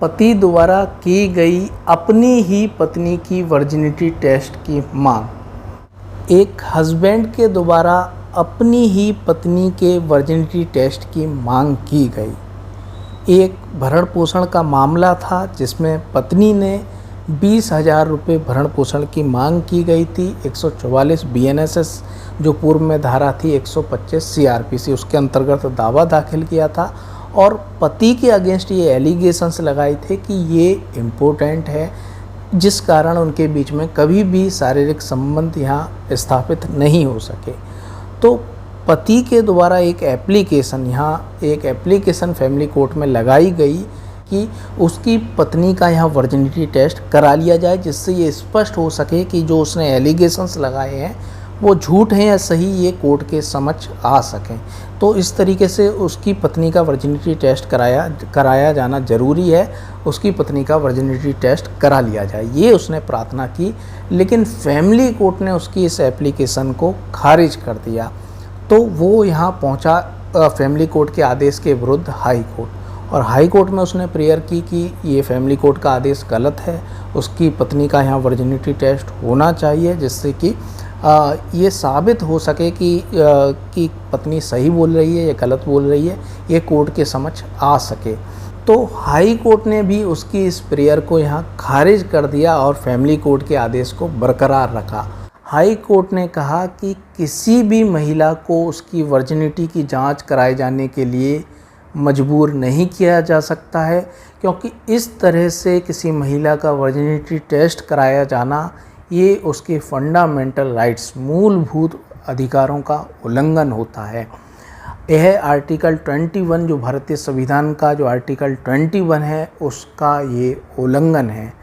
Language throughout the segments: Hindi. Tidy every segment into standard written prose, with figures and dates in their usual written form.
पति द्वारा की गई अपनी ही पत्नी की वर्जिनिटी टेस्ट की मांग। एक हस्बैंड के द्वारा अपनी ही पत्नी के वर्जिनिटी टेस्ट की मांग की गई। एक भरण पोषण का मामला था जिसमें पत्नी ने 20,000 रुपये भरण पोषण की मांग की गई थी। 144 BNSS जो पूर्व में धारा थी 125 CRPC उसके अंतर्गत दावा दाखिल किया था और पति के अगेंस्ट ये एलिगेशंस लगाए थे कि ये इम्पोर्टेंट है, जिस कारण उनके बीच में कभी भी शारीरिक संबंध यहाँ स्थापित नहीं हो सके। तो पति के द्वारा एक एप्लीकेशन फैमिली कोर्ट में लगाई गई कि उसकी पत्नी का यहाँ वर्जिनिटी टेस्ट करा लिया जाए, जिससे ये स्पष्ट हो सके कि जो उसने एलिगेशंस लगाए हैं वो झूठ हैं या सही, ये कोर्ट के समक्ष आ सकें। तो इस तरीके से उसकी पत्नी का वर्जिनिटी टेस्ट कराया जाना ज़रूरी है। उसकी पत्नी का वर्जिनिटी टेस्ट करा लिया जाए, ये उसने प्रार्थना की, लेकिन फैमिली कोर्ट ने उसकी इस एप्लीकेशन को खारिज कर दिया। तो वो यहाँ पहुँचा फैमिली कोर्ट के आदेश के विरुद्ध हाई कोर्ट, और हाई कोर्ट में उसने प्रेयर की कि ये फैमिली कोर्ट का आदेश गलत है, उसकी पत्नी का यहाँ वर्जिनिटी टेस्ट होना चाहिए, जिससे कि ये साबित हो सके कि पत्नी सही बोल रही है या गलत बोल रही है, ये कोर्ट के समक्ष आ सके। तो हाई कोर्ट ने भी उसकी इस प्रेयर को यहाँ खारिज कर दिया और फैमिली कोर्ट के आदेश को बरकरार रखा। हाई कोर्ट ने कहा कि किसी भी महिला को उसकी वर्जिनिटी की जांच कराए जाने के लिए मजबूर नहीं किया जा सकता है, क्योंकि इस तरह से किसी महिला का वर्जिनिटी टेस्ट कराया जाना ये उसके फंडामेंटल राइट्स, मूलभूत अधिकारों का उल्लंघन होता है। यह आर्टिकल 21 जो भारतीय संविधान का जो आर्टिकल 21 है उसका ये उल्लंघन है।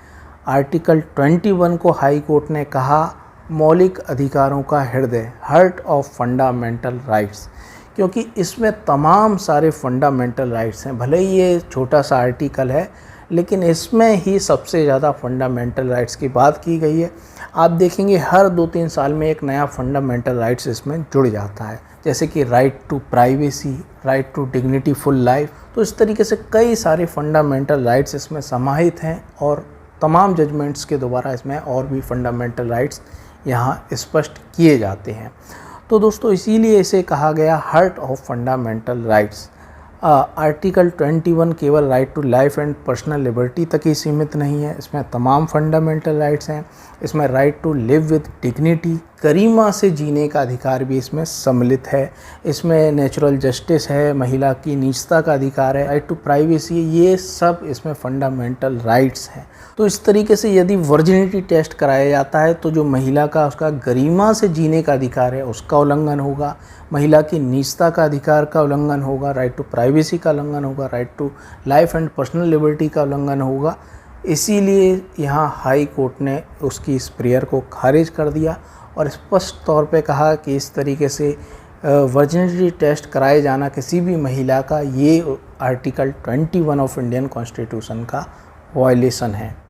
आर्टिकल 21 को हाई कोर्ट ने कहा मौलिक अधिकारों का हृदय, हार्ट ऑफ फंडामेंटल राइट्स, क्योंकि इसमें तमाम सारे फंडामेंटल राइट्स हैं। भले ही ये छोटा सा आर्टिकल है, लेकिन इसमें ही सबसे ज़्यादा फंडामेंटल राइट्स की बात की गई है। आप देखेंगे हर 2-3 साल में एक नया फंडामेंटल राइट्स इसमें जुड़ जाता है, जैसे कि right to privacy, right to dignity full life. तो इस तरीके से कई सारे फंडामेंटल राइट्स इसमें समाहित हैं और तमाम जजमेंट्स के द्वारा इसमें और भी फंडामेंटल राइट्स यहाँ स्पष्ट किए जाते हैं। तो दोस्तों इसीलिए इसे कहा गया heart of fundamental rights. Article 21 केवल right to life and personal liberty तक ही सीमित नहीं है, इसमें तमाम फंडामेंटल राइट्स हैं। इसमें right to live with dignity, गरिमा से जीने का अधिकार भी इसमें सम्मिलित है। इसमें नेचुरल जस्टिस है, महिला की निजता का अधिकार है, राइट टू प्राइवेसी, ये सब इसमें फंडामेंटल राइट्स हैं। तो इस तरीके से यदि वर्जिनिटी टेस्ट कराया जाता है तो जो महिला का उसका गरिमा से जीने का अधिकार है उसका उल्लंघन होगा, महिला की निजता का अधिकार का उल्लंघन होगा, राइट टू प्राइवेसी का उल्लंघन होगा, right to life and personal liberty का उल्लंघन होगा। इसीलिए यहाँ हाई कोर्ट ने उसकी इस प्रेयर को खारिज कर दिया और स्पष्ट तौर पे कहा कि इस तरीके से वर्जिनिटी टेस्ट कराए जाना किसी भी महिला का ये आर्टिकल 21 ऑफ इंडियन कॉन्स्टिट्यूशन का वायलेशन है।